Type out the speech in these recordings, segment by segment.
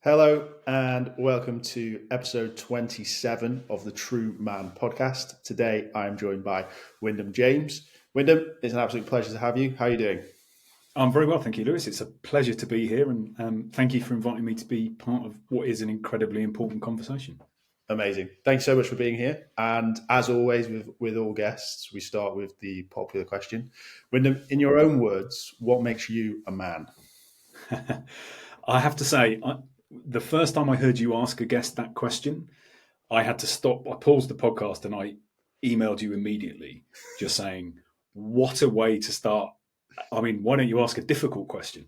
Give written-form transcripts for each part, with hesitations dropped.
Hello and welcome to episode 27 of the TRUUMAN Podcast. Today I am joined by Wyndham James. Wyndham, it's an absolute pleasure to have you. How are you doing? I'm very well, thank you, Lewis. It's a pleasure to be here, and thank you for inviting me to be part of what is an incredibly important conversation. Amazing. Thanks so much for being here. And as always with all guests, we start with the popular question. Wyndham, in your own words, what makes you a man? I have to say, the first time I heard you ask a guest that question, I had to stop. I paused the podcast and I emailed you immediately, just saying, what a way to start. I mean, why don't you ask a difficult question?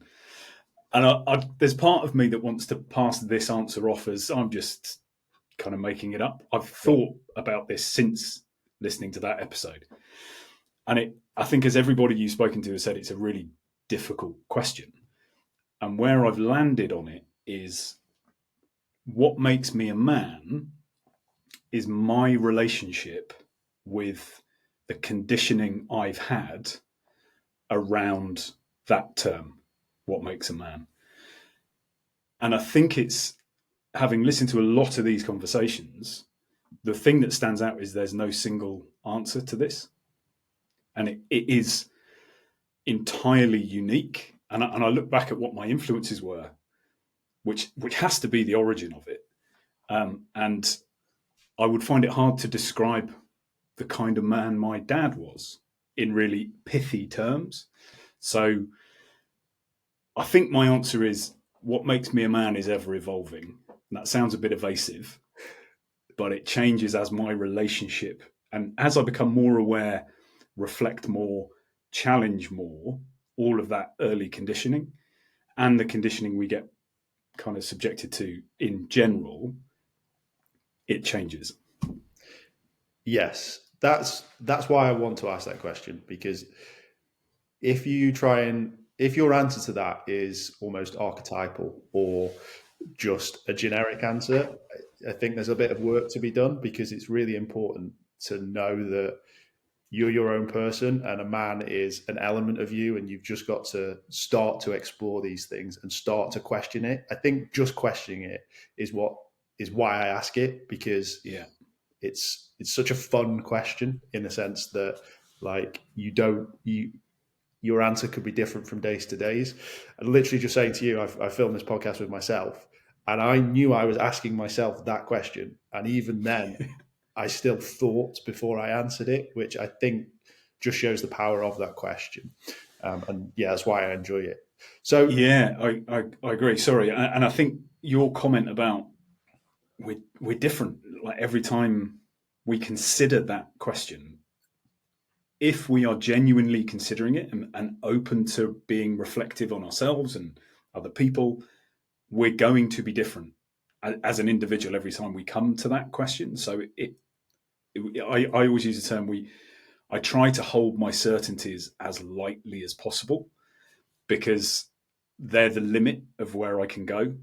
And there's part of me that wants to pass this answer off as I'm just kind of making it up. I've thought about this since listening to that episode. And I think as everybody you've spoken to has said, it's a really difficult question. And where I've landed on it is what makes me a man is my relationship with the conditioning I've had around that term, what makes a man. And I think it's, having listened to a lot of these conversations, the thing that stands out is there's no single answer to this. And it is entirely unique. And I look back at what my influences were, which has to be the origin of it. And I would find it hard to describe the kind of man my dad was in really pithy terms. So I think my answer is what makes me a man is ever evolving. And that sounds a bit evasive, but it changes as my relationship. And as I become more aware, reflect more, challenge more, all of that early conditioning and the conditioning we get kind of subjected to in general, it changes. Yes, that's why I want to ask that question, because if your answer to that is almost archetypal or just a generic answer, I think there's a bit of work to be done, because it's really important to know that you're your own person and a man is an element of you, and you've just got to start to explore these things and start to question it. I think just questioning it is why I ask it, because it's such a fun question in the sense that, like, your answer could be different from days to days. And literally just saying to you, I filmed this podcast with myself and I knew I was asking myself that question. And even then I still thought before I answered it, which I think just shows the power of that question. And yeah, that's why I enjoy it. So yeah, I agree. Sorry. And I think your comment about we're different, like every time we consider that question, if we are genuinely considering it and open to being reflective on ourselves and other people, we're going to be different as an individual every time we come to that question. So I always use the term, I try to hold my certainties as lightly as possible, because they're the limit of where I can go.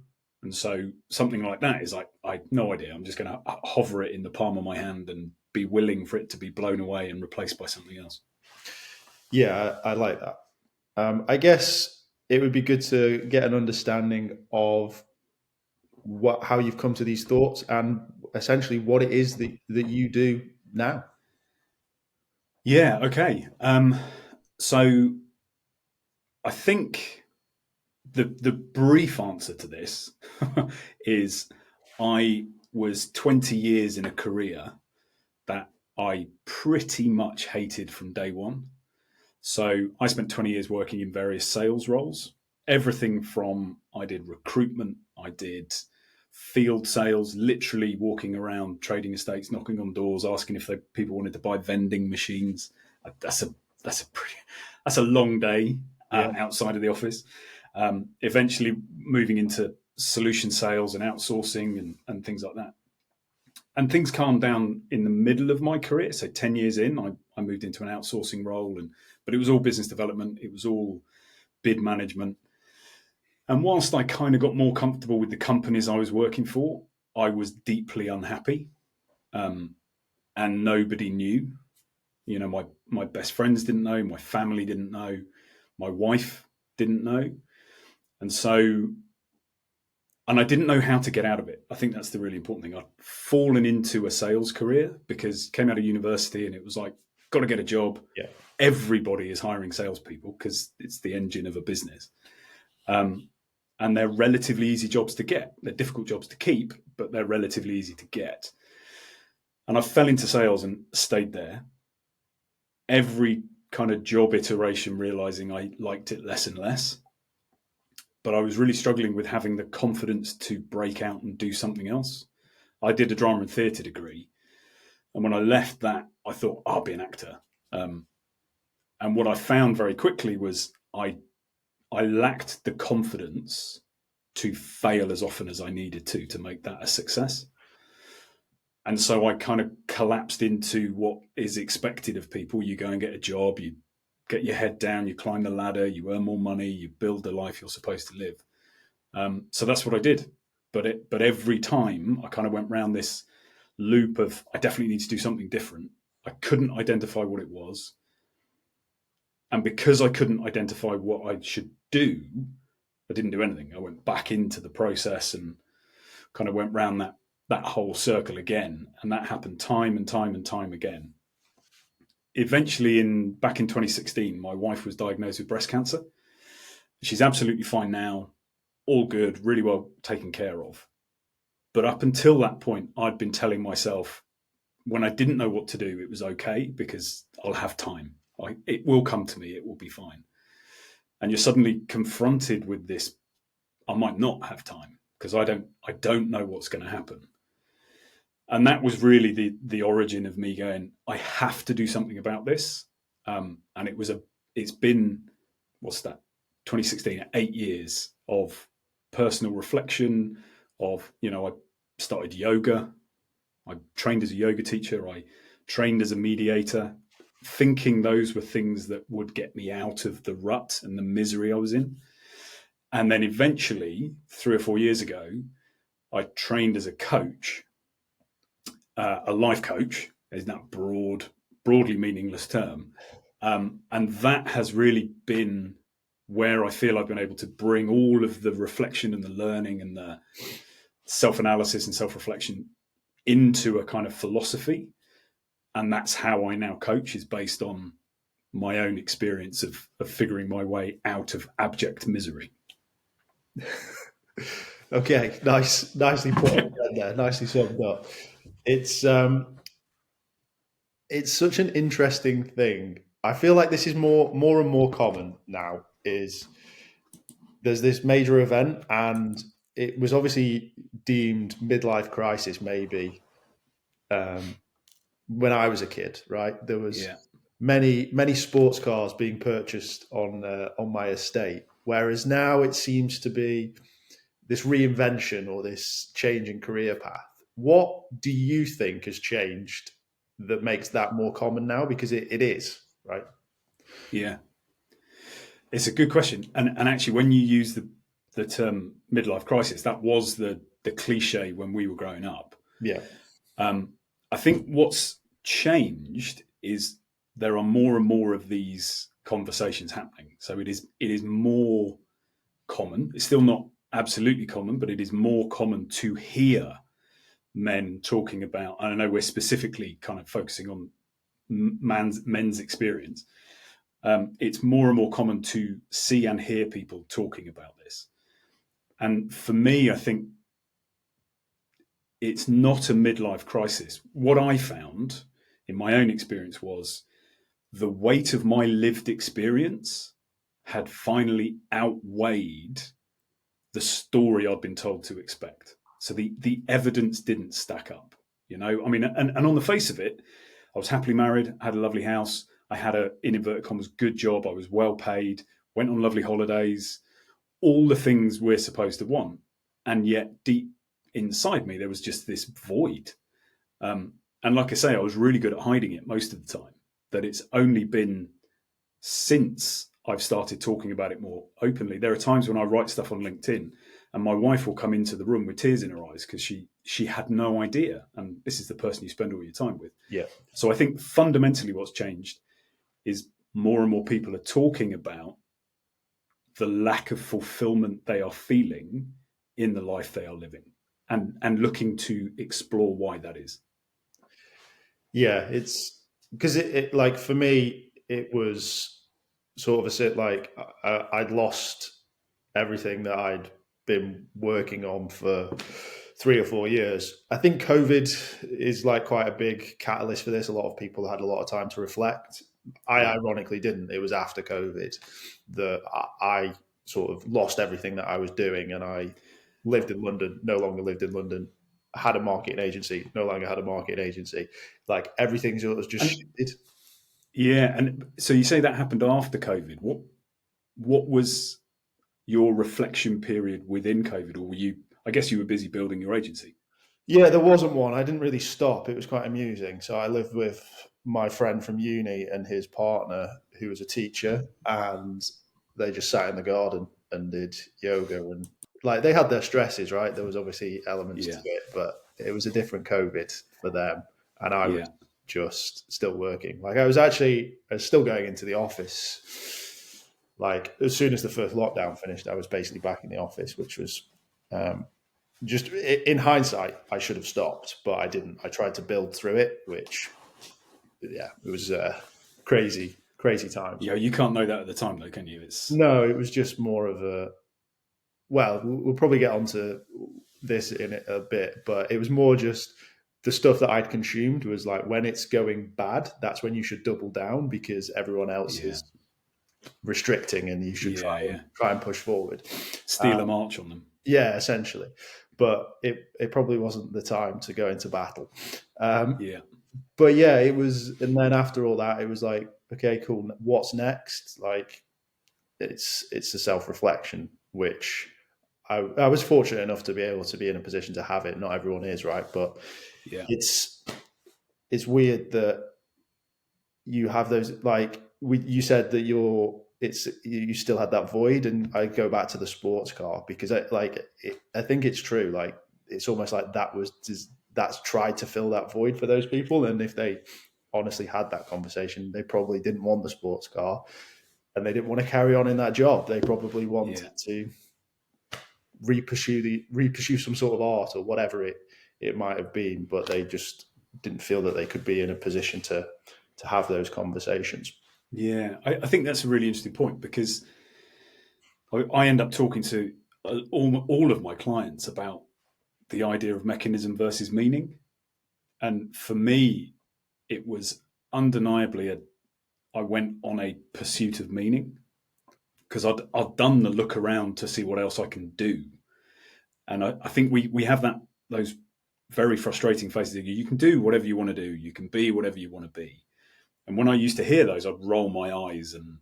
And so something like that is like, I have no idea. I'm just going to hover it in the palm of my hand and be willing for it to be blown away and replaced by something else. Yeah, I like that. I guess it would be good to get an understanding of how you've come to these thoughts and essentially what it is that you do now. Yeah. Okay. So I think the brief answer to this is I was 20 years in a career that I pretty much hated from day one. So I spent 20 years working in various sales roles, everything from I did recruitment, I did field sales, literally walking around trading estates, knocking on doors, asking if people wanted to buy vending machines. That's a long day outside of the office. Eventually moving into solution sales and outsourcing and things like that. And things calmed down in the middle of my career. So 10 years in, I moved into an outsourcing role, but it was all business development. It was all bid management. And whilst I kind of got more comfortable with the companies I was working for, I was deeply unhappy. And nobody knew. You know, my best friends didn't know. My family didn't know. My wife didn't know. And so And I didn't know how to get out of it. I think that's the really important thing. I'd fallen into a sales career because came out of university and it was like, got to get a job. Yeah. Everybody is hiring salespeople because it's the engine of a business. And they're relatively easy jobs to get. They're difficult jobs to keep, but they're relatively easy to get. And I fell into sales and stayed there. Every kind of job iteration, realizing I liked it less and less. But I was really struggling with having the confidence to break out and do something else. I did a drama and theatre degree. And when I left that, I thought, I'll be an actor. And what I found very quickly was I lacked the confidence to fail as often as I needed to make that a success. And so I kind of collapsed into what is expected of people. You go and get a job, you get your head down, you climb the ladder, you earn more money, you build the life you're supposed to live. So that's what I did. But every time I kind of went round this loop of, I definitely need to do something different. I couldn't identify what it was. And because I couldn't identify what I should do, I didn't do anything. I went back into the process and kind of went round that whole circle again. And that happened time and time and time again. Eventually, back in 2016, my wife was diagnosed with breast cancer. She's absolutely fine now, all good, really well taken care of. But up until that point, I'd been telling myself when I didn't know what to do, it was okay because I'll have time. It will come to me. It will be fine. And you're suddenly confronted with this. I might not have time because I don't know what's going to happen. And that was really the origin of me going, I have to do something about this. And it's been, 2016, 8 years of personal reflection of, I started yoga. I trained as a yoga teacher. I trained as a mediator, thinking those were things that would get me out of the rut and the misery I was in. And then eventually, 3 or 4 years ago, I trained as a coach. A life coach is that broadly meaningless term. And that has really been where I feel I've been able to bring all of the reflection and the learning and the self-analysis and self-reflection into a kind of philosophy. And that's how I now coach, is based on my own experience of figuring my way out of abject misery. Okay, nicely put there, nicely summed up. It's such an interesting thing. I feel like this is more and more common now. Is there's this major event, and it was obviously deemed midlife crisis, maybe when I was a kid. Right, there was many sports cars being purchased on my estate, whereas now it seems to be this reinvention or this change in career path. What do you think has changed that makes that more common now? Because it is, right? Yeah. It's a good question. And actually, when you use the term midlife crisis, that was the cliche when we were growing up. Yeah. I think what's changed is there are more and more of these conversations happening. So it is more common. It's still not absolutely common, but it is more common to hear men talking about, I know we're specifically kind of focusing on men's experience. It's more and more common to see and hear people talking about this. And for me, I think it's not a midlife crisis. What I found in my own experience was the weight of my lived experience had finally outweighed the story I'd been told to expect. So the evidence didn't stack up, I mean, and on the face of it, I was happily married, had a lovely house. I had a, in inverted commas, good job. I was well paid, went on lovely holidays, all the things we're supposed to want. And yet deep inside me, there was just this void. And like I say, I was really good at hiding it most of the time. That it's only been since I've started talking about it more openly. There are times when I write stuff on LinkedIn and my wife will come into the room with tears in her eyes because she had no idea. And this is the person you spend all your time with. Yeah. So I think fundamentally what's changed is more and more people are talking about the lack of fulfillment they are feeling in the life they are living, and looking to explore why that is. Yeah, it's because it like for me, it was sort of I'd lost everything that I'd been working on for 3 or 4 years. I think COVID is like quite a big catalyst for this. A lot of people had a lot of time to reflect. I ironically didn't. It was after COVID that I sort of lost everything that I was doing, and I lived in London, no longer lived in London. Had a marketing agency, no longer had a marketing agency. Like everything was just shifted. Yeah, and so you say that happened after COVID. What was your reflection period within COVID, or were you? I guess you were busy building your agency. Yeah, there wasn't one. I didn't really stop. It was quite amusing. So I lived with my friend from uni and his partner, who was a teacher, and they just sat in the garden and did yoga. And like they had their stresses, right? There was obviously elements to it, but it was a different COVID for them. And I was just still working. Like I was still going into the office. Like as soon as the first lockdown finished, I was basically back in the office, which was just in hindsight, I should have stopped, but I didn't. I tried to build through it, which, it was crazy time. Yeah, you can't know that at the time, though, can you? No, it was just more of a. Well, we'll probably get onto this in a bit, but it was more just the stuff that I'd consumed was like when it's going bad, that's when you should double down because everyone else is restricting, and you should try and push forward, steal a march on them. Yeah, essentially. But it probably wasn't the time to go into battle. But yeah, it was. And then after all that, it was like, okay, cool. What's next? Like, it's a self-reflection, which I was fortunate enough to be able to be in a position to have it. Not everyone is, right? But it's weird that you have those, like you said that you still had that void, and I go back to the sports car because I think it's true. Like it's almost like that's tried to fill that void for those people, and if they honestly had that conversation, they probably didn't want the sports car, and they didn't want to carry on in that job. They probably wanted to repursue some sort of art or whatever it might have been, but they just didn't feel that they could be in a position to have those conversations. Yeah, I think that's a really interesting point because I end up talking to all of my clients about the idea of mechanism versus meaning. And for me, it was undeniably I went on a pursuit of meaning because I'd done the look around to see what else I can do. And I think we have those very frustrating phases. You can do whatever you want to do. You can be whatever you want to be. And when I used to hear those, I'd roll my eyes and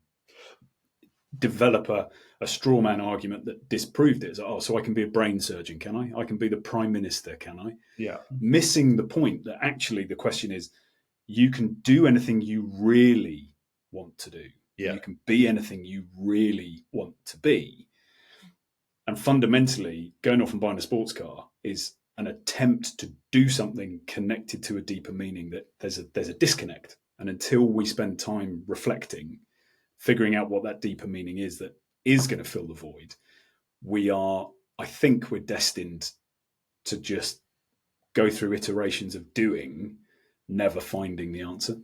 develop a straw man argument that disproved it. So I can be a brain surgeon, can I? I can be the prime minister, can I? Yeah. Missing the point that actually the question is, you can do anything you really want to do. Yeah. You can be anything you really want to be. And fundamentally, going off and buying a sports car is an attempt to do something connected to a deeper meaning that there's a disconnect. And until we spend time reflecting, figuring out what that deeper meaning is that is going to fill the void, I think we're destined to just go through iterations of doing, never finding the answer.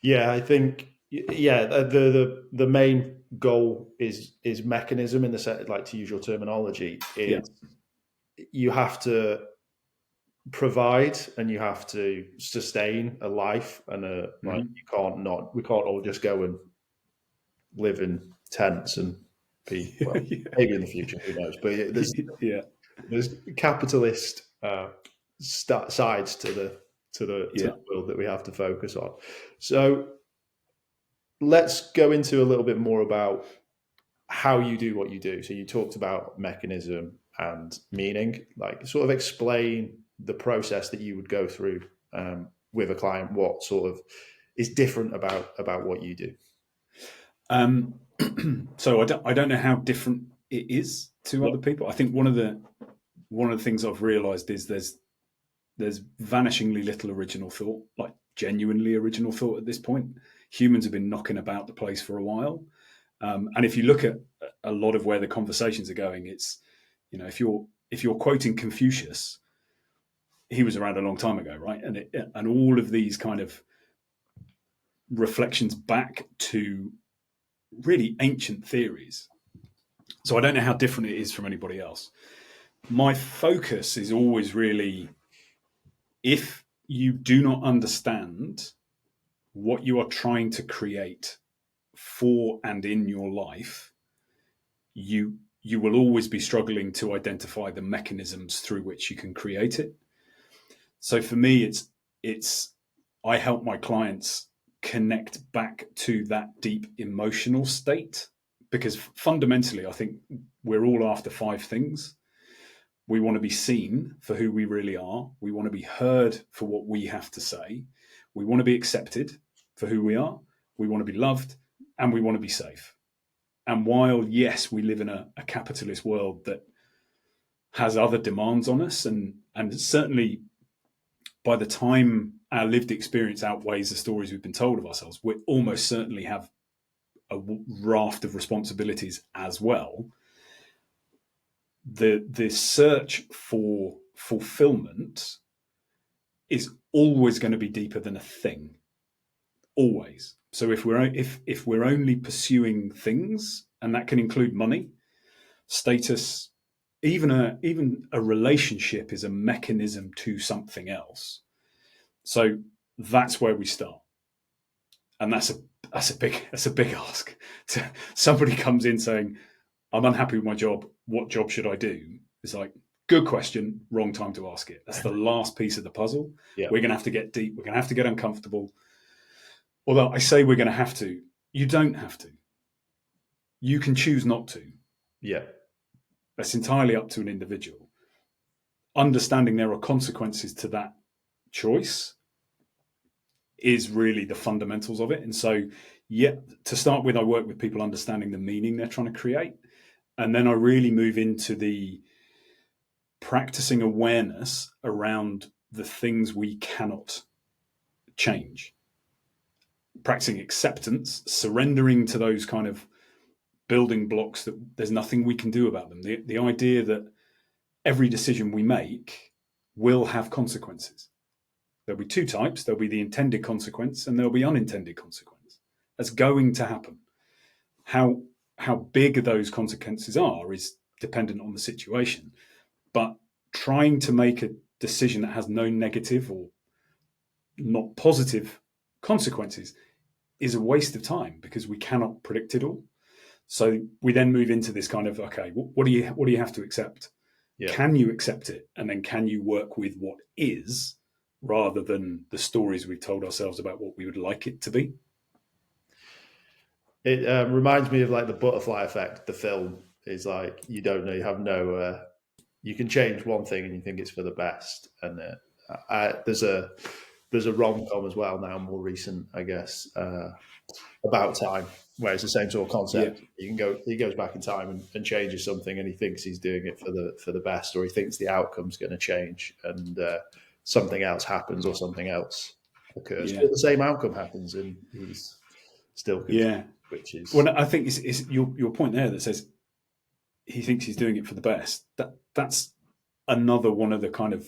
Yeah, I think, the main goal is mechanism in the set, like to use your terminology, you have to provide and you have to sustain a life and like we can't all just go and live in tents and be maybe in the future, who knows, but there's capitalist sides to the world that we have to focus on. So let's go into a little bit more about how you do what you do. So you talked about mechanism and meaning, like sort of explain the process that you would go through with a client. What sort of is different about what you do? So I don't know how different it is to other people. I think one of the things I've realized is there's vanishingly little original thought, like genuinely original thought at this point. Humans have been knocking about the place for a while. And if you look at a lot of where the conversations are going, it's You know, if you're quoting Confucius, he was around a long time ago, right? And all of these kind of reflections back to really ancient theories. So I don't know how different it is from anybody else. My focus is always really, if you do not understand what you are trying to create for and in your life, you will always be struggling to identify the mechanisms through which you can create it. So for me, it's I help my clients connect back to that deep emotional state, because fundamentally, I think we're all after five things. We want to be seen for who we really are. We want to be heard for what we have to say. We want to be accepted for who we are. We want to be loved, and we want to be safe. And while, yes, we live in a capitalist world that has other demands on us, and certainly by the time our lived experience outweighs the stories we've been told of ourselves, we almost certainly have a raft of responsibilities as well. The search for fulfillment is always going to be deeper than a thing, always. So if we're only pursuing things, and that can include money, status, even a relationship is a mechanism to something else. So that's where we start, and that's a big ask. Somebody comes in saying, "I'm unhappy with my job. What job should I do?" It's like, good question, wrong time to ask it. That's the last piece of the puzzle. Yeah. We're going to have to get deep. We're going to have to get uncomfortable. Although I say we're going to have to, you don't have to. You can choose not to. Yeah. That's entirely up to an individual. Understanding there are consequences to that choice is really the fundamentals of it. And so, yeah, to start with, I work with people understanding the meaning they're trying to create. And then I really move into the practicing awareness around the things we cannot change. Practicing acceptance, surrendering to those kind of building blocks that there's nothing we can do about them. The idea that every decision we make will have consequences. There'll be two types. There'll be the intended consequence and there'll be unintended consequence. That's going to happen. How big those consequences are is dependent on the situation. But trying to make a decision that has no negative or not positive consequences is a waste of time, because we cannot predict it all. So we then move into this kind of, okay, what do you have to accept? Yeah. Can you accept it? And then can you work with what is, rather than the stories we've told ourselves about what we would like it to be? It reminds me of like the butterfly effect. The film is like, you don't know, you have no, you can change one thing and you think it's for the best. And there's a rom-com as well now, more recent, I guess, About Time, where it's the same sort of concept. Yeah. He goes back in time and changes something, and he thinks he's doing it for the best, or he thinks the outcome's going to change, and something else happens or something else occurs. Yeah. But the same outcome happens, and he's still confused, yeah. Which is, well, I think it's your point there that says he thinks he's doing it for the best. That's another one of the kind of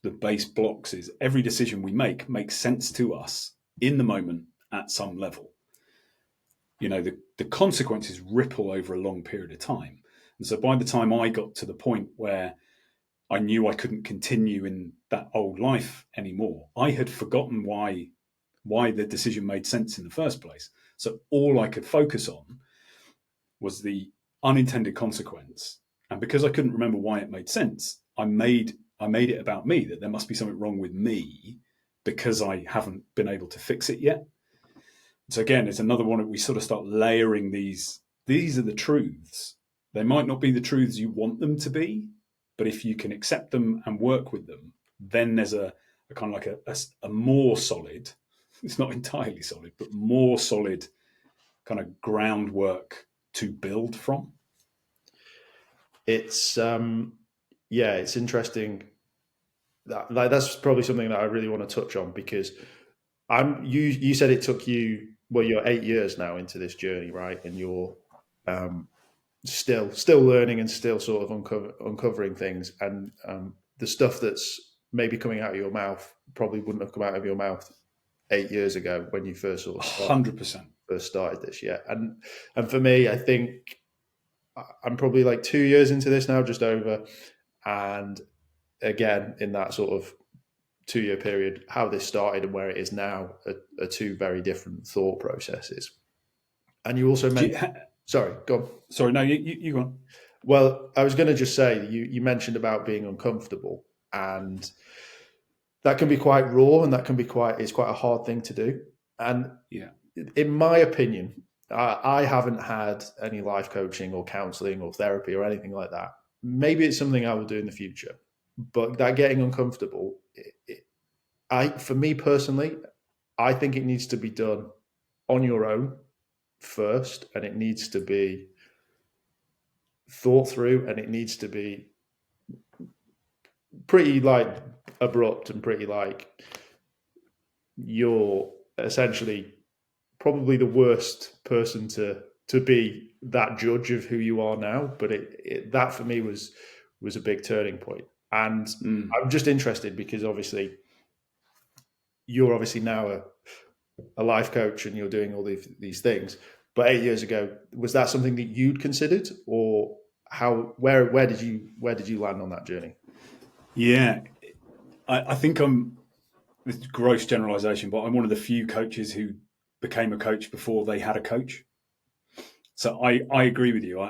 the base blocks. Is every decision we make makes sense to us in the moment at some level. You know, the consequences ripple over a long period of time. And so by the time I got to the point where I knew I couldn't continue in that old life anymore, I had forgotten why the decision made sense in the first place. So all I could focus on was the unintended consequence. And because I couldn't remember why it made sense, I made it about me, that there must be something wrong with me because I haven't been able to fix it yet. So again, it's another one that we sort of start layering these. These are the truths. They might not be the truths you want them to be, but if you can accept them and work with them, then there's a kind of like a more solid, it's not entirely solid, but more solid kind of groundwork to build from. It's it's interesting. That's probably something that I really want to touch on, because you said it took you, well, you're 8 years now into this journey, right? And you're still learning and still sort of uncovering things, and the stuff that's maybe coming out of your mouth probably wouldn't have come out of your mouth 8 years ago when you first sort of 100%. first started this. Yeah, and for me, I think I'm probably like 2 years into this now, just over, and again in that sort of 2-year period, how this started and where it is now are two very different thought processes. And you also mentioned, sorry, go on. Sorry, no, you go on. Well, I was going to just say, you mentioned about being uncomfortable, and that can be quite raw, and it's quite a hard thing to do. And yeah, in my opinion, I haven't had any life coaching or counseling or therapy or anything like that. Maybe it's something I will do in the future, but that getting uncomfortable, for me personally, I think it needs to be done on your own first, and it needs to be thought through, and it needs to be pretty like abrupt and pretty like you're essentially probably the worst person to be that judge of who you are now. But that for me was a big turning point. And I'm just interested because obviously you're obviously now a life coach and you're doing all these things. But 8 years ago, was that something that you'd considered, or where did you land on that journey? Yeah, I think this is gross generalization, but I'm one of the few coaches who became a coach before they had a coach. So I agree with you.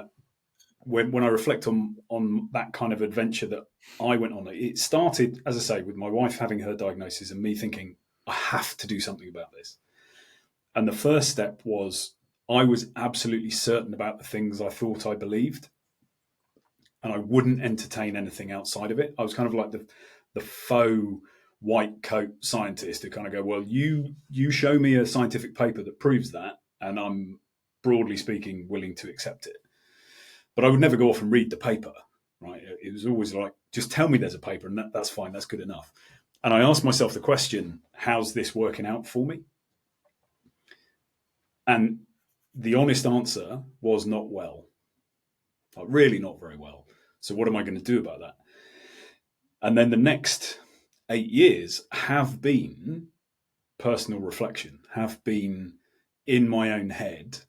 When I reflect on that kind of adventure that I went on, it started, as I say, with my wife having her diagnosis and me thinking, I have to do something about this. And the first step was I was absolutely certain about the things I thought I believed, and I wouldn't entertain anything outside of it. I was kind of like the faux white coat scientist who kind of go, well, you show me a scientific paper that proves that, and I'm, broadly speaking, willing to accept it. But I would never go off and read the paper, right? It was always like, just tell me there's a paper, and that's fine, that's good enough. And I asked myself the question, how's this working out for me? And the honest answer was not well. Like, really not very well. So what am I going to do about that? And then the next 8 years have been personal reflection, have been in my own head,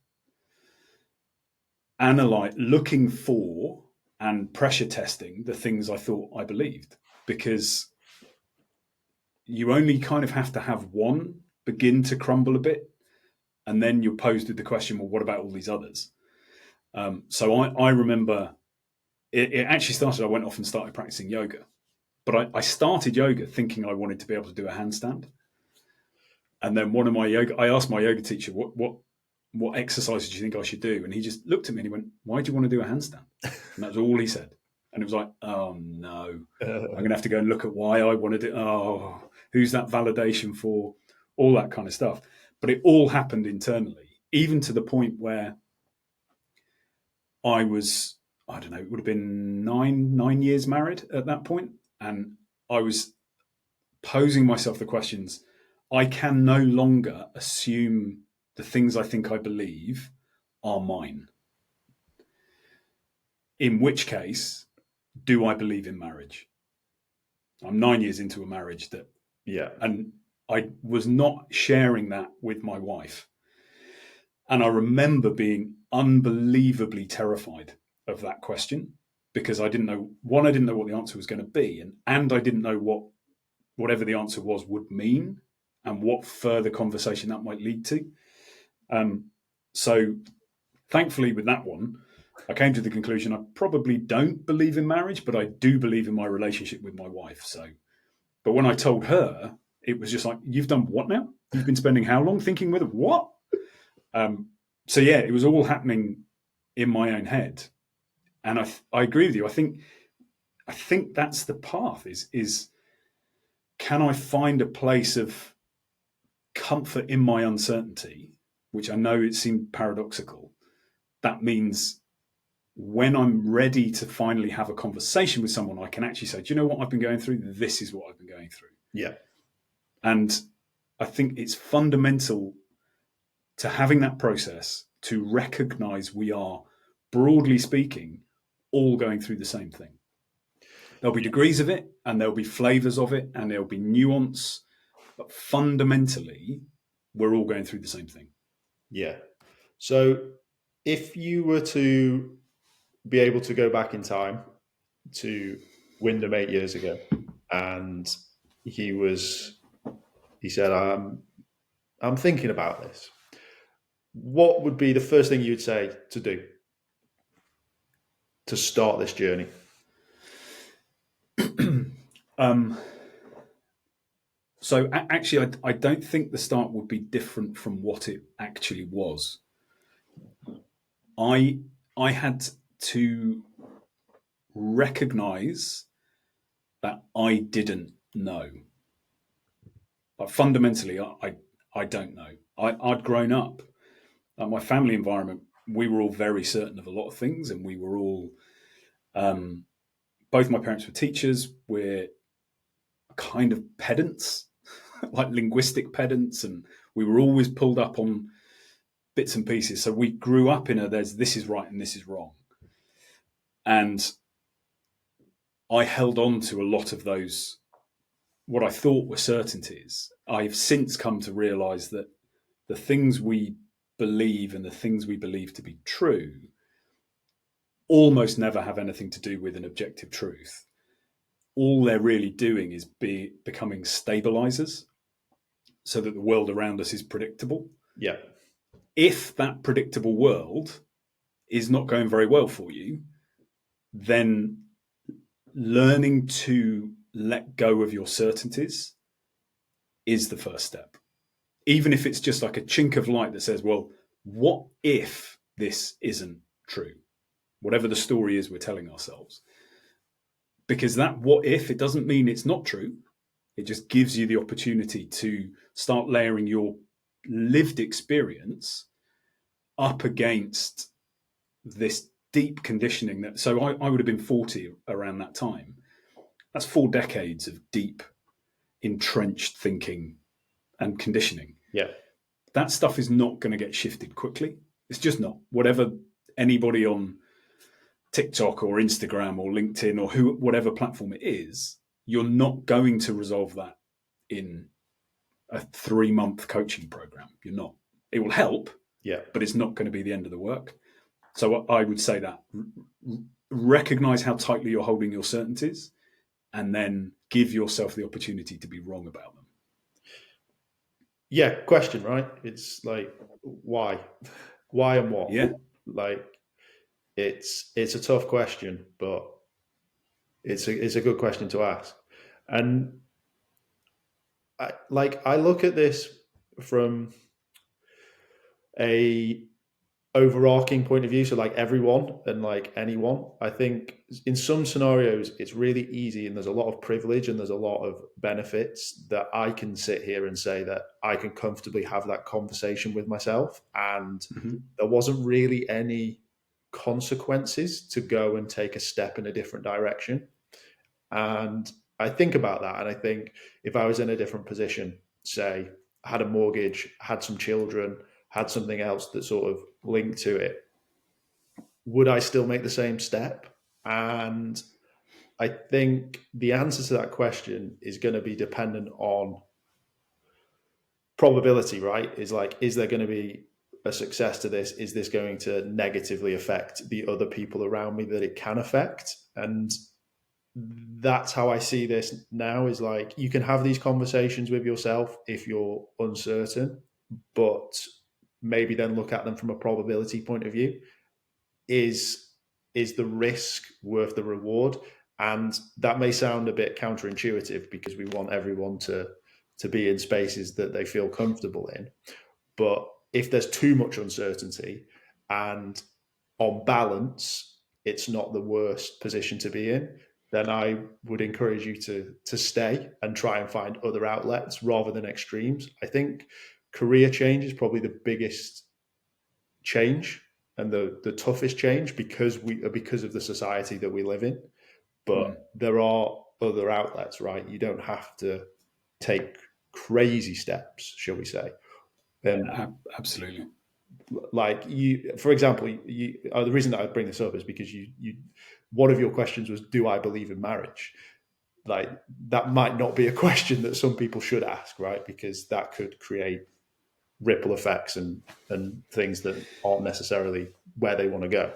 looking for and pressure testing the things I thought I believed, because you only kind of have to have one begin to crumble a bit, and then you're posed with the question, well, what about all these others? So I remember it actually started, I went off and started practicing yoga. But I started yoga thinking I wanted to be able to do a handstand. And then I asked my yoga teacher, what exercises do you think I should do? And he just looked at me and he went, why do you want to do a handstand? And that was all he said. And it was like, oh no, I'm going to have to go and look at why I wanted it. Oh, who's that validation for? All that kind of stuff. But it all happened internally, even to the point where I was, I don't know, it would have been nine years married at that point. And I was posing myself the questions, I can no longer assume the things I think I believe are mine. In which case, do I believe in marriage? I'm 9 years into a marriage and I was not sharing that with my wife. And I remember being unbelievably terrified of that question, because I didn't know what the answer was going to be, and I didn't know what whatever the answer was would mean and what further conversation that might lead to. So thankfully with that one, I came to the conclusion I probably don't believe in marriage, but I do believe in my relationship with my wife. But when I told her, it was just like, you've done what now? You've been spending how long thinking with what? So yeah, it was all happening in my own head. And I agree with you. I think that's the path is can I find a place of comfort in my uncertainty, which I know it seemed paradoxical. That means when I'm ready to finally have a conversation with someone, I can actually say, do you know what I've been going through? This is what I've been going through. Yeah. And I think it's fundamental to having that process to recognize we are broadly speaking, all going through the same thing. There'll be degrees of it, and there'll be flavors of it, and there'll be nuance, but fundamentally, we're all going through the same thing. Yeah. So if you were to be able to go back in time to Wyndham 8 years ago, and he said, I'm thinking about this. What would be the first thing you'd say to do to start this journey? So actually, I don't think the start would be different from what it actually was. I had to recognize that I didn't know. But fundamentally, I don't know. I'd grown up. My family environment, we were all very certain of a lot of things, and we were all, both my parents were teachers. We're kind of pedants, like linguistic pedants, and we were always pulled up on bits and pieces. So we grew up in this is right and this is wrong. And I held on to a lot of those, what I thought were certainties. I've since come to realize that the things we believe and the things we believe to be true almost never have anything to do with an objective truth. All they're really doing is becoming stabilizers so that the world around us is predictable. Yeah. If that predictable world is not going very well for you, then learning to let go of your certainties is the first step. Even if it's just like a chink of light that says, well, what if this isn't true? Whatever the story is we're telling ourselves. Because that what if, it doesn't mean it's not true. It just gives you the opportunity to start layering your lived experience up against this deep conditioning that, so I would have been 40 around that time. That's 4 decades of deep, entrenched thinking and conditioning. Yeah. That stuff is not going to get shifted quickly. It's just not. Whatever anybody on TikTok or Instagram or LinkedIn or whatever platform it is, you're not going to resolve that in a 3-month coaching program. You're not. It will help, Yeah. but it's not going to be the end of the work. So I would say that recognize how tightly you're holding your certainties, and then give yourself the opportunity to be wrong about them. Yeah, question, right? It's like, why and what? Yeah. Like, it's a tough question, but it's a good question to ask. And I look at this from a overarching point of view, so like everyone and like anyone. I think in some scenarios it's really easy, and there's a lot of privilege and there's a lot of benefits that I can sit here and say that I can comfortably have that conversation with myself, and there wasn't really any consequences to go and take a step in a different direction. And I think about that, and I think if I was in a different position, say had a mortgage, had some children, had something else that sort of linked to it, would I still make the same step? And I think the answer to that question is going to be dependent on probability, right? Is like, is there going to be a success to this? Is this going to negatively affect the other people around me that it can affect? And that's how I see this now, is like, you can have these conversations with yourself if you're uncertain, but maybe then look at them from a probability point of view. Is the risk worth the reward? And that may sound a bit counterintuitive because we want everyone to be in spaces that they feel comfortable in. But if there's too much uncertainty, and on balance, it's not the worst position to be in, then I would encourage you to stay and try and find other outlets rather than extremes. I think career change is probably the biggest change and the toughest change because of the society that we live in. But there are other outlets, right? You don't have to take crazy steps, shall we say. Absolutely. Like for example, the reason that I bring this up is because one of your questions was, do I believe in marriage? Like, that might not be a question that some people should ask, right? Because that could create ripple effects and things that aren't necessarily where they want to go.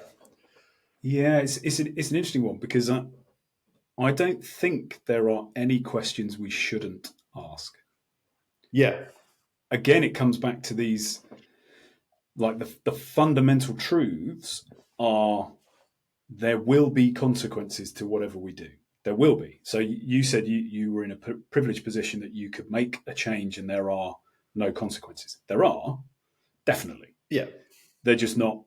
Yeah, it's an interesting one, because I don't think there are any questions we shouldn't ask. Yeah. Again, it comes back to these, like the fundamental truths are, there will be consequences to whatever we do. There will be. So you said you were in a privileged position that you could make a change and there are no consequences. There are, definitely. Yeah. They're just not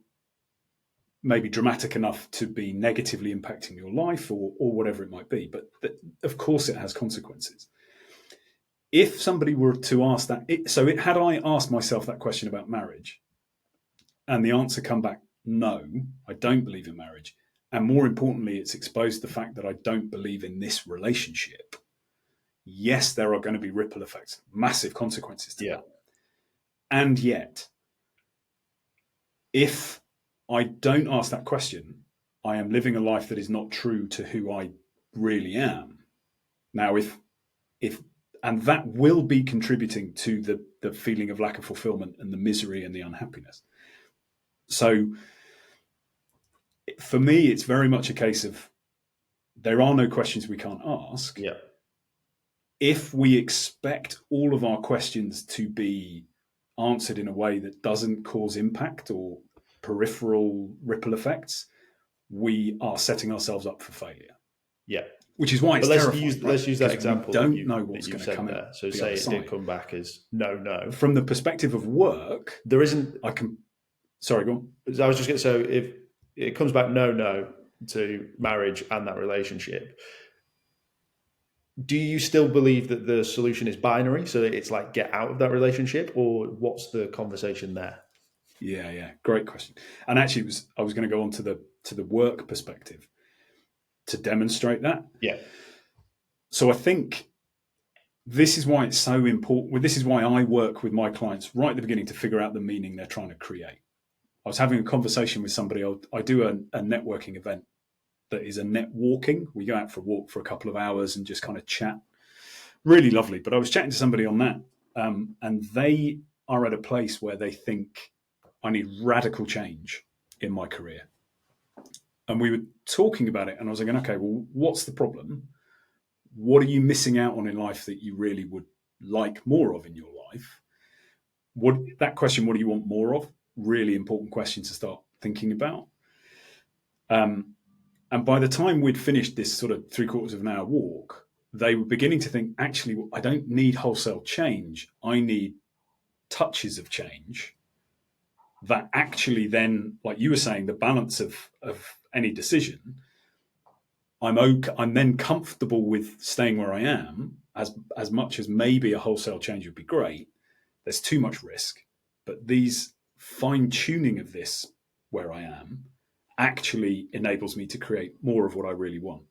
maybe dramatic enough to be negatively impacting your life or whatever it might be. But of course it has consequences. If somebody were to ask that, had I asked myself that question about marriage and the answer come back, no, I don't believe in marriage, and more importantly, it's exposed the fact that I don't believe in this relationship, yes, there are going to be ripple effects, massive consequences to that. And yet, if I don't ask that question, I am living a life that is not true to who I really am. Now, if and that will be contributing to the feeling of lack of fulfillment and the misery and the unhappiness. So for me, it's very much a case of, there are no questions we can't ask. Yeah. If we expect all of our questions to be answered in a way that doesn't cause impact or peripheral ripple effects, we are setting ourselves up for failure. Yeah. Which is why it's terrifying. Let's use that example. We don't know what's going to come there. out. So say it did come back as no. From the perspective of work, there isn't. Sorry, go on. I was just going to. So if it comes back no to marriage and that relationship, do you still believe that the solution is binary? So it's like, get out of that relationship, or what's the conversation there? Yeah, great question. And actually, I was going to go on to the work perspective to demonstrate that. Yeah. So I think this is why it's so important. This is why I work with my clients right at the beginning to figure out the meaning they're trying to create. I was having a conversation with somebody. I do a networking event that is a net walking. We go out for a walk for a couple of hours and just kind of chat. Really lovely. But I was chatting to somebody on that, and they are at a place where they think, I need radical change in my career. And we were talking about it, and I was like, okay, well, what's the problem? What are you missing out on in life that you really would like more of in your life? That question, what do you want more of? Really important question to start thinking about. And by the time we'd finished this sort of 3/4 of an hour walk, they were beginning to think, actually, I don't need wholesale change. I need touches of change that actually then, like you were saying, the balance of any decision, I'm then comfortable with staying where I am, as much as maybe a wholesale change would be great. There's too much risk, but these fine-tuning of this where I am actually enables me to create more of what I really want.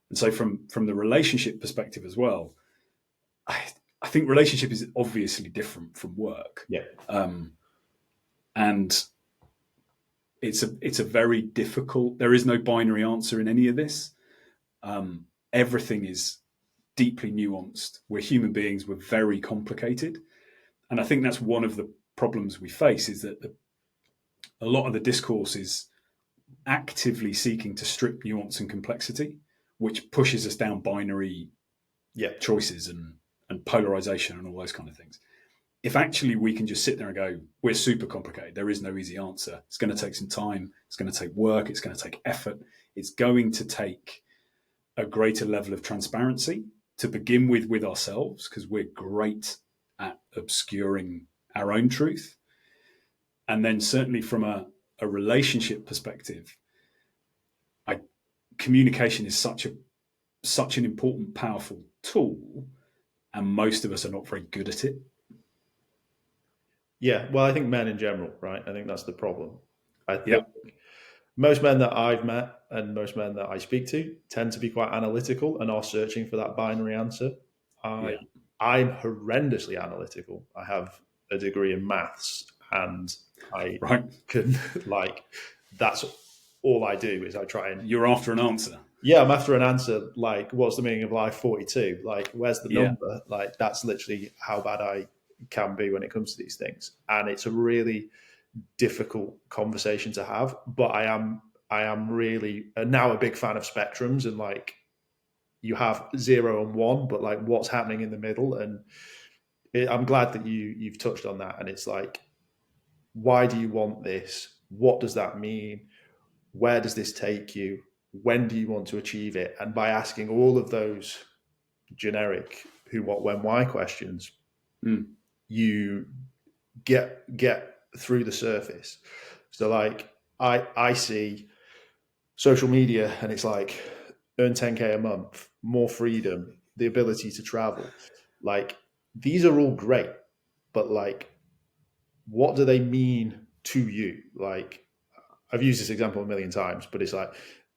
And so from the relationship perspective as well, I think relationship is obviously different from work. Yeah. And it's a very difficult, there is no binary answer in any of this. Everything is deeply nuanced. We're human beings, we're very complicated. And I think that's one of the problems we face, is that a lot of the discourse is actively seeking to strip nuance and complexity, which pushes us down binary choices and polarization and all those kind of things. If actually we can just sit there and go, we're super complicated, there is no easy answer. It's going to take some time. It's going to take work. It's going to take effort. It's going to take a greater level of transparency to begin with ourselves, because we're great at obscuring our own truth. And then certainly from a relationship perspective, communication is such an important, powerful tool, and most of us are not very good at it. Yeah, well, I think men in general, right? I think that's the problem. I think most men that I've met and most men that I speak to tend to be quite analytical and are searching for that binary answer. I'm horrendously analytical. I have a degree in maths, and I Right. can like, that's all I do is I try and, You're after an answer. yeah, I'm after an answer. Like, what's the meaning of life 42? Like, where's the Yeah. number? Like, that's literally how bad I can be when it comes to these things. And it's a really difficult conversation to have, but I am really now a big fan of spectrums, and like, you have 0 and 1, but like what's happening in the middle. And I'm glad that you've touched on that. And it's like, why do you want this? What does that mean? Where does this take you? When do you want to achieve it? And by asking all of those generic who, what, when, why questions, you get through the surface. So like, I see social media and it's like, earn 10K a month, more freedom, the ability to travel. Like, these are all great, but like, what do they mean to you? Like, I've used this example a million times, but it's like,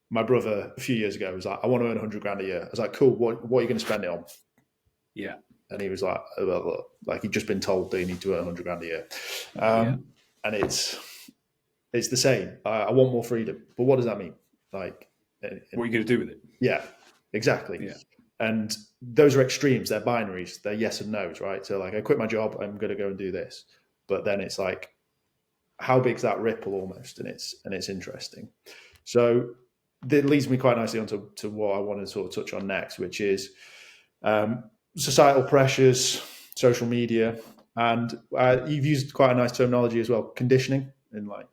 my brother a few years ago was like, I want to earn 100 grand a year. I was like, cool, what are you going to spend it on? Yeah. And he was like, well, like, he'd just been told they need to earn 100 grand a year. And it's the same. I want more freedom, but what does that mean? Like, what are you going to do with it? Yeah, exactly. Yeah. And those are extremes. They're binaries. They're yes and no's, right? So like, I quit my job, I'm going to go and do this. But then it's like, how big's that ripple almost? And it's interesting. So that leads me quite nicely onto what I want to sort of touch on next, which is societal pressures, social media, and you've used quite a nice terminology as well, conditioning, and like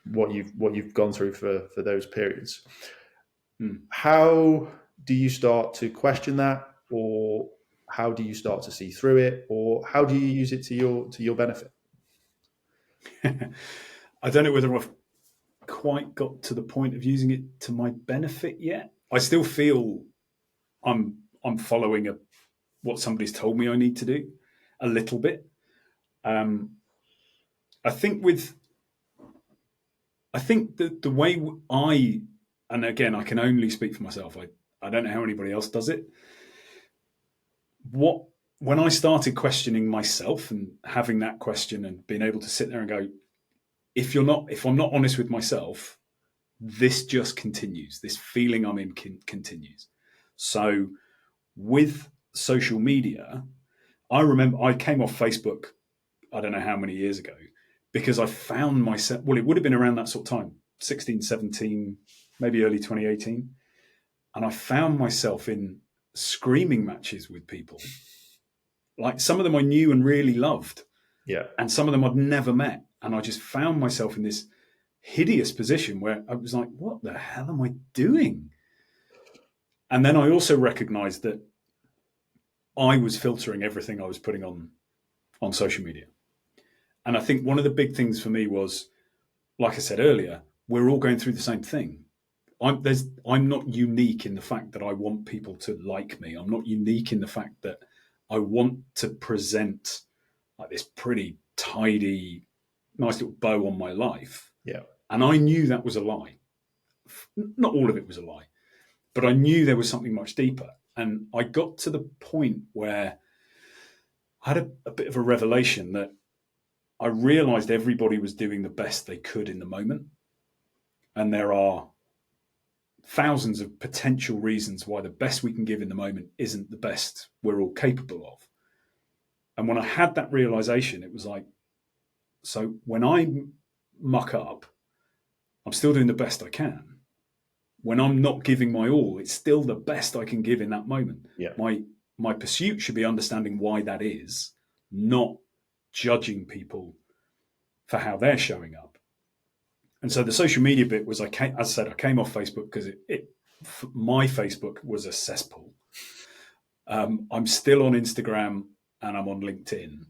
what you've gone through for those periods. How do you start to question that, or how do you start to see through it, or how do you use it to your benefit? I don't know whether I've quite got to the point of using it to my benefit yet. I still feel I'm following what somebody's told me I need to do a little bit. I think the way and again, I can only speak for myself. I don't know how anybody else does it. When I started questioning myself and having that question and being able to sit there and go, if I'm not honest with myself, this just continues. This feeling I'm in continues. So with social media, I remember I came off Facebook, I don't know how many years ago, because I found myself, well, it would have been around that sort of time, 16, 17, maybe early 2018. And I found myself in screaming matches with people. Like, some of them I knew and really loved. Yeah. And some of them I'd never met. And I just found myself in this hideous position where I was like, what the hell am I doing? And then I also recognized that I was filtering everything I was putting on social media. And I think one of the big things for me was, like I said earlier, we're all going through the same thing. I'm not unique in the fact that I want people to like me. I'm not unique in the fact that I want to present like this pretty tidy, nice little bow on my life. Yeah. And I knew that was a lie. Not all of it was a lie, but I knew there was something much deeper. And I got to the point where I had a bit of a revelation that I realized everybody was doing the best they could in the moment. And there are thousands of potential reasons why the best we can give in the moment isn't the best we're all capable of. And when I had that realization, it was like, so when I muck up, I'm still doing the best I can. When I'm not giving my all, it's still the best I can give in that moment. Yeah. My pursuit should be understanding why that is, not judging people for how they're showing up. And so the social media bit was, I came off Facebook because my Facebook was a cesspool. I'm still on Instagram and I'm on LinkedIn.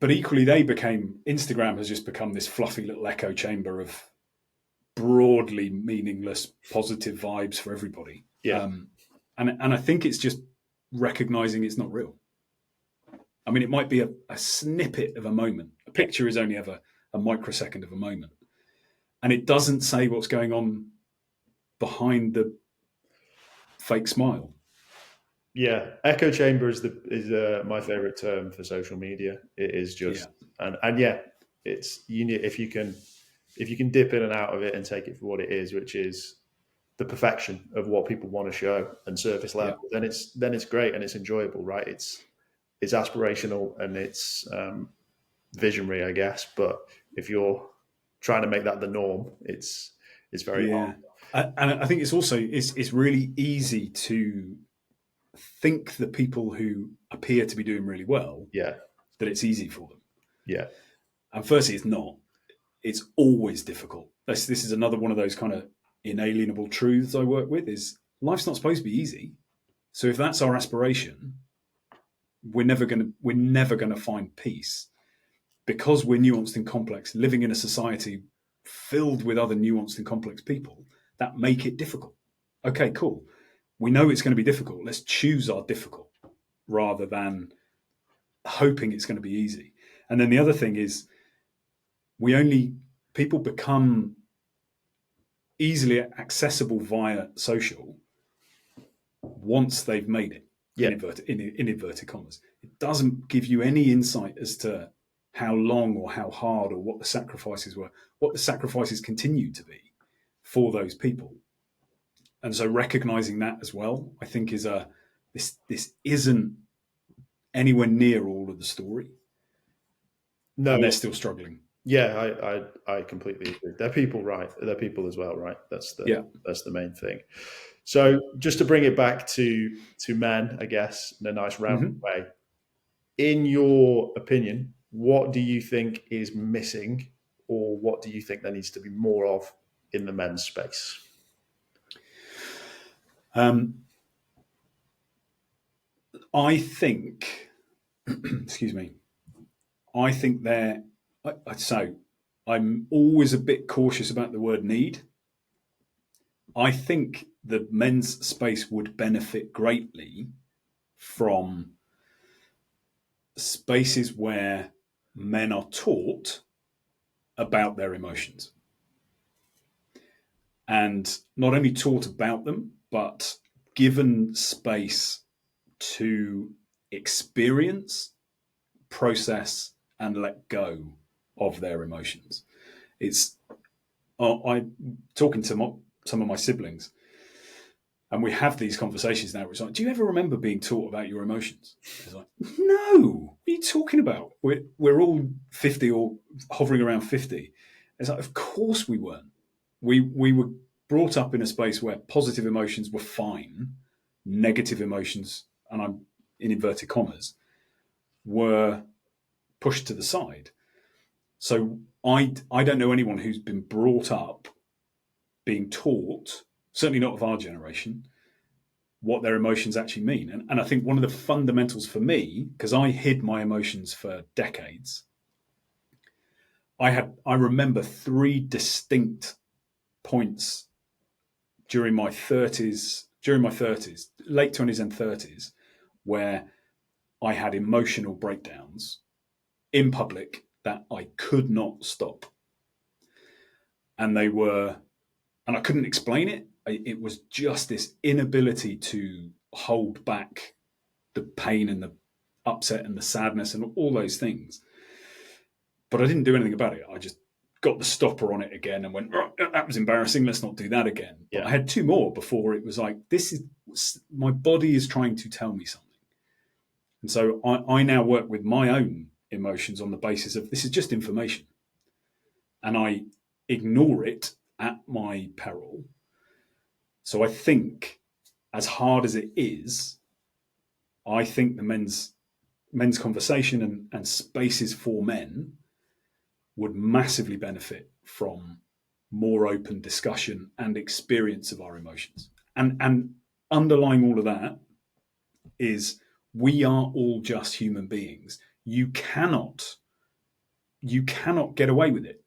But equally, Instagram has just become this fluffy little echo chamber of broadly meaningless positive vibes for everybody. Yeah. And I think it's just recognizing it's not real. I mean, it might be a snippet of a moment. A picture is only ever a microsecond of a moment. And it doesn't say what's going on behind the fake smile. Yeah, echo chamber is my favorite term for social media. It is Yeah, just, and yeah, it's you need if you can dip in and out of it and take it for what it is, which is the perfection of what people want to show and surface yeah, level, then it's great and it's enjoyable, right? It's aspirational and it's visionary, I guess. But if you're trying to make that the norm, it's very hard. yeah. And I think it's also it's really easy to think that people who appear to be doing really well, Yeah, that it's easy for them. yeah, And firstly, it's not. It's always difficult. This is another one of those kind of inalienable truths I work with: is life's not supposed to be easy. So if that's our aspiration, we're never gonna find peace because we're nuanced and complex, living in a society filled with other nuanced and complex people that make it difficult. Okay, cool. We know it's going to be difficult. Let's choose our difficult rather than hoping it's going to be easy. And then the other thing is we only people become easily accessible via social once they've made it yeah. in inverted commas. It doesn't give you any insight as to how long or how hard or what the sacrifices were, what the sacrifices continue to be for those people. And so recognizing that as well, I think is this isn't anywhere near all of the story, No, and they're still struggling. yeah, I completely agree. They're people, right? They're people as well, right? Yeah. That's the main thing. So just to bring it back to men, I guess, in a nice round Mm-hmm. way. In your opinion, what do you think is missing, or what do you think there needs to be more of in the men's space? I think, excuse me, I think they're, so I'm always a bit cautious about the word need. I think the men's space would benefit greatly from spaces where men are taught about their emotions. And not only taught about them, but given space to experience, process, and let go of their emotions. It's I'm talking to some of my siblings, and we have these conversations now. Where it's like, do you ever remember being taught about your emotions? It's like, no. What are you talking about? We're all 50 or hovering around 50. It's like, of course we weren't. We were brought up in a space where positive emotions were fine, negative emotions, and I'm in inverted commas, were pushed to the side. So I don't know anyone who's been brought up being taught, certainly not of our generation, what their emotions actually mean. And I think one of the fundamentals for me, because I hid my emotions for decades, I remember three distinct points during my 30s, late 20s and 30s, where I had emotional breakdowns in public that I could not stop. And I couldn't explain it. It was just this inability to hold back the pain and the upset and the sadness and all those things. But I didn't do anything about it. I just got the stopper on it again and went, oh, that was embarrassing. Let's not do that again. But Yeah, I had two more before it was like, my body is trying to tell me something. And so I now work with my own emotions on the basis of this is just information. And I ignore it at my peril. So I think, as hard as it is, I think the men's conversation and spaces for men would massively benefit from more open discussion and experience of our emotions. And underlying all of that is we are all just human beings. You cannot get away with it.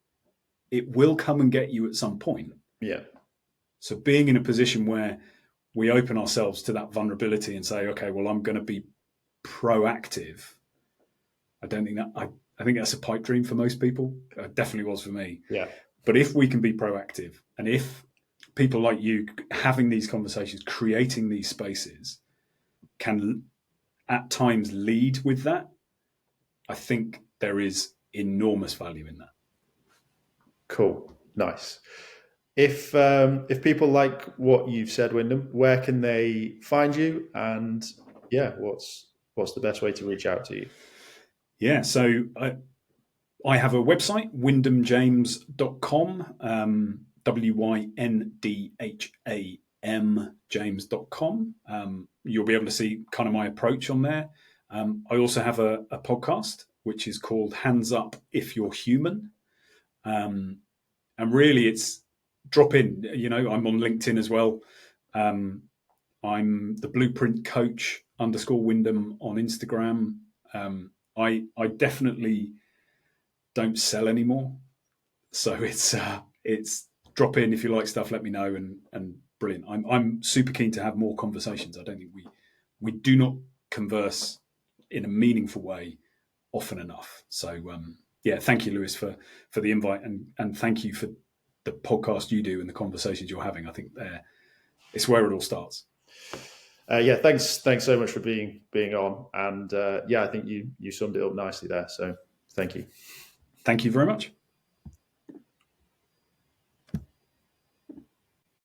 It will come and get you at some point. yeah, So being in a position where we open ourselves to that vulnerability and say, okay, well, I'm going to be proactive. I don't think that I think that's a pipe dream for most people. It definitely was for me. yeah, But if we can be proactive, and if people like you having these conversations, creating these spaces, can at times lead with that, I think there is enormous value in that. Cool. Nice. If people like what you've said, Wyndham, where can they find you? And what's the best way to reach out to you? Yeah, so I have a website, wyndhamjames.com, WYNDHAM James.com. You'll be able to see kind of my approach on there. I also have a podcast, which is called Hands Up If You're Human. And really it's drop in, I'm on LinkedIn as well. I'm the Blueprint Coach _Wyndham on Instagram. I definitely don't sell anymore. So it's drop in if you like stuff, let me know, and brilliant. I'm super keen to have more conversations. I don't think we do not converse in a meaningful way often enough. So thank you, Lewis, for the invite, and thank you for the podcast you do and the conversations you're having. I think it's where it all starts. Thanks so much for being on, and I think you summed it up nicely there. So thank you. Thank you very much.